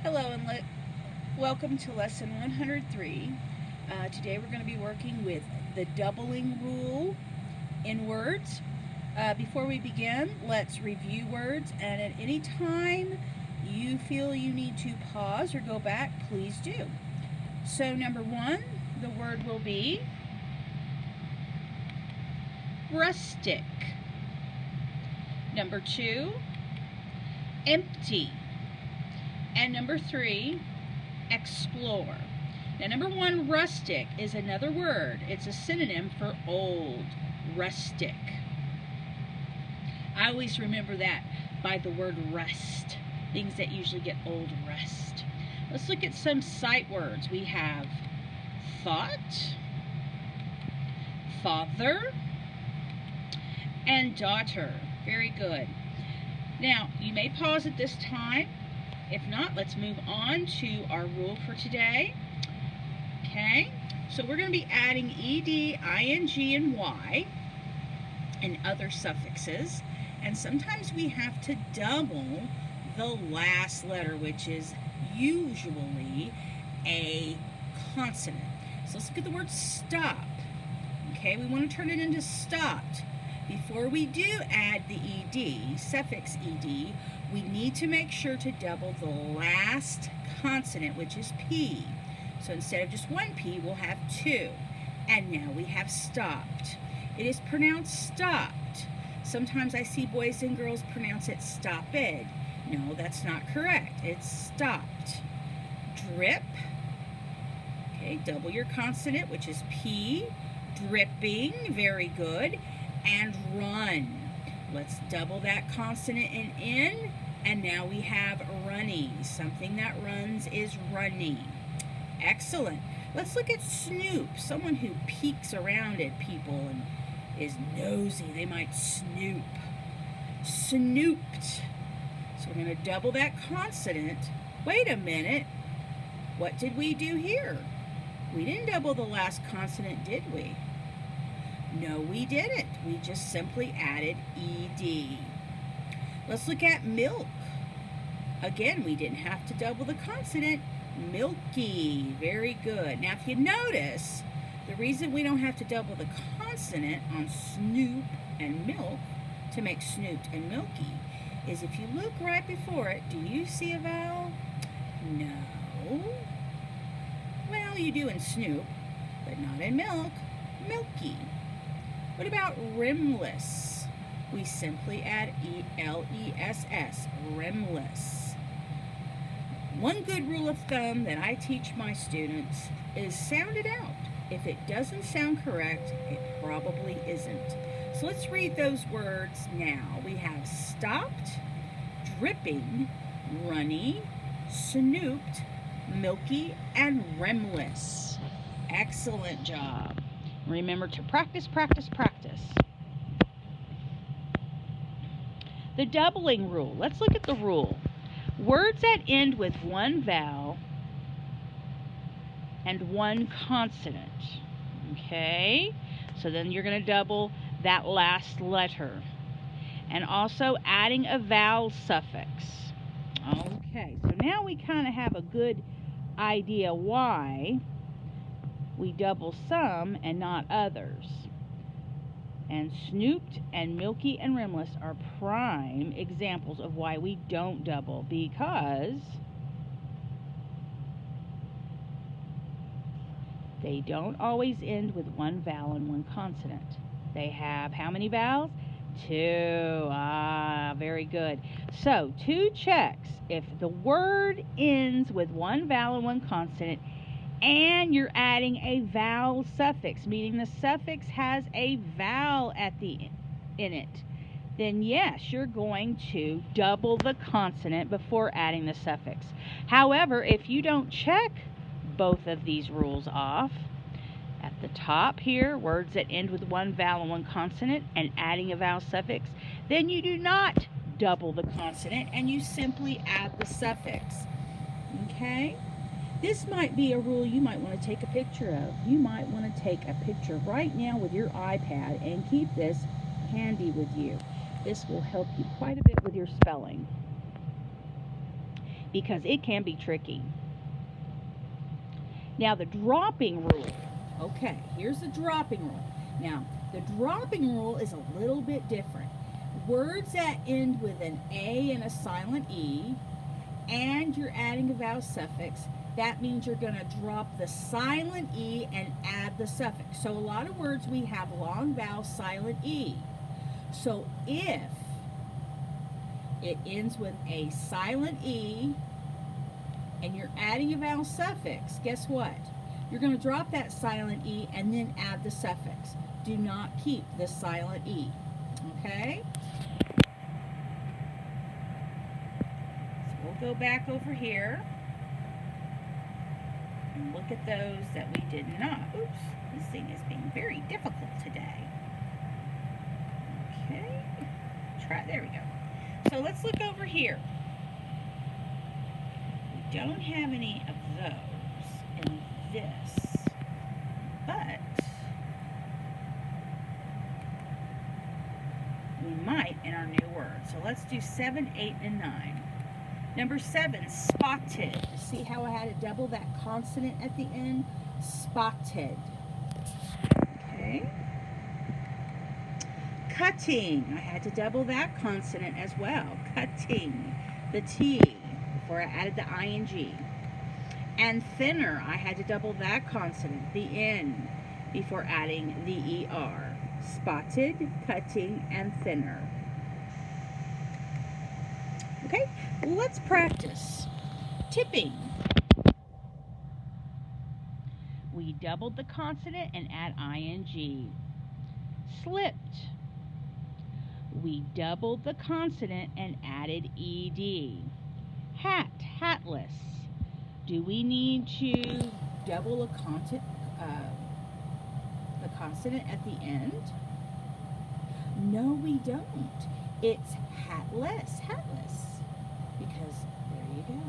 Hello and welcome to lesson 103. Today we're going to be working with the doubling rule in words. Before we begin, let's review words, and at any time you feel you need to pause or go back, please do. So number one, the word will be rustic. Number two, empty. And number three, explore. Now, number one, rustic, is another word. It's a synonym for old, rustic. I always remember that by the word rust. Things that usually get old, rust. Let's look at some sight words. We have thought, father, and daughter. Very good. Now, you may pause at this time. If not, let's move on to our rule for today. Okay, so we're going to be adding ed, ing, and y and other suffixes. And sometimes we have to double the last letter, which is usually a consonant. So let's look at the word stop. Okay, we want to turn it into stopped. Before we do add the ed, suffix ed, we need to make sure to double the last consonant, which is P. So instead of just one P, we'll have two. And now we have stopped. It is pronounced stopped. Sometimes I see boys and girls pronounce it stopped. No, that's not correct. It's stopped. Drip. Okay, double your consonant, which is P. Dripping, very good. And run. Let's double that consonant in N, and now we have runny. Something that runs is runny. Excellent. Let's look at snoop. Someone who peeks around at people and is nosy. They might snoop. Snooped. So we're going to double that consonant. Wait a minute. What did we do here? We didn't double the last consonant, did we? No, we didn't. We just simply added ed. Let's look at milk. Again, we didn't have to double the consonant. Milky. Very good. Now, if you notice, the reason we don't have to double the consonant on snoop and milk to make snooped and milky is if you look right before it, do you see a vowel? No. Well, you do in snoop, but not in milk. Milky. What about rimless? We simply add E-L-E-S-S, rimless. One good rule of thumb that I teach my students is sound it out. If it doesn't sound correct, it probably isn't. So let's read those words now. We have stopped, dripping, runny, snooped, milky, and rimless. Excellent job. Remember to practice, practice, practice. The doubling rule. Let's look at the rule. Words that end with one vowel and one consonant. Okay? So then you're going to double that last letter. And also adding a vowel suffix. Okay, so now we kind of have a good idea why we double some and not others. And snooped and milky and rimless are prime examples of why we don't double, because they don't always end with one vowel and one consonant. They have how many vowels? Two. Very good. So, two checks. If the word ends with one vowel and one consonant, and you're adding a vowel suffix, meaning the suffix has a vowel in it, then yes, you're going to double the consonant before adding the suffix. However, if you don't check both of these rules off, at the top here, words that end with one vowel and one consonant and adding a vowel suffix, then you do not double the consonant and you simply add the suffix. Okay? This might be a rule you might want to take a picture of. You might want to take a picture right now with your iPad and keep this handy with you. This will help you quite a bit with your spelling. because it can be tricky. Now the dropping rule. Okay, here's the dropping rule. Now, the dropping rule is a little bit different. Words that end with an A and a silent E, and you're adding a vowel suffix, that means you're going to drop the silent E and add the suffix. So a lot of words we have long vowel silent E. So if it ends with a silent E and you're adding a vowel suffix, guess what? You're going to drop that silent E and then add the suffix. Do not keep the silent E. Okay? So we'll go back over here and look at those that we did not. Oops, this thing is being very difficult today. Okay, there we go. So let's look over here. We don't have any of those in this, but we might in our new word. So let's do 7, 8, and 9. Number 7, spotted. See how I had to double that consonant at the end? Spotted. Okay. Cutting. I had to double that consonant as well. Cutting. The T before I added the ing. And thinner. I had to double that consonant, the N, before adding the ER. Spotted, cutting, and thinner. Okay, let's practice. Tipping. We doubled the consonant and add ing. Slipped. We doubled the consonant and added ed. Hat, hatless. Do we need to double the consonant at the end? No, we don't. It's hatless, hatless. Because there you go.